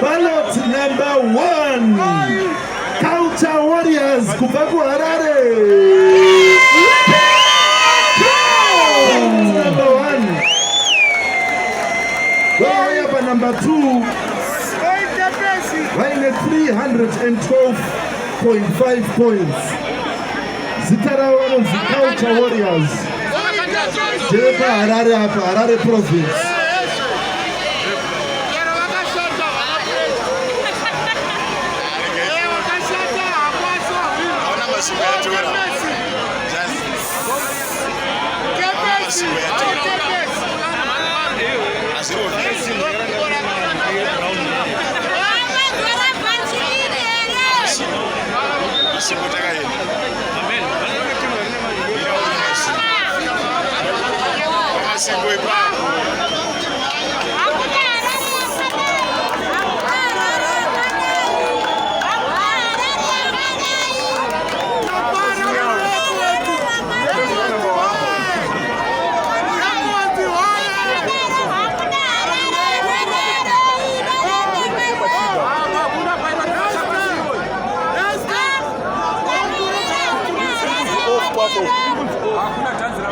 Ballot number 1. Culture Warriors Kubaku Harare. Number 1. Go number 2. Wine 312.5 points. Zitara one of the Culture Warriors. Jeba Harare Province. Hakuna chance na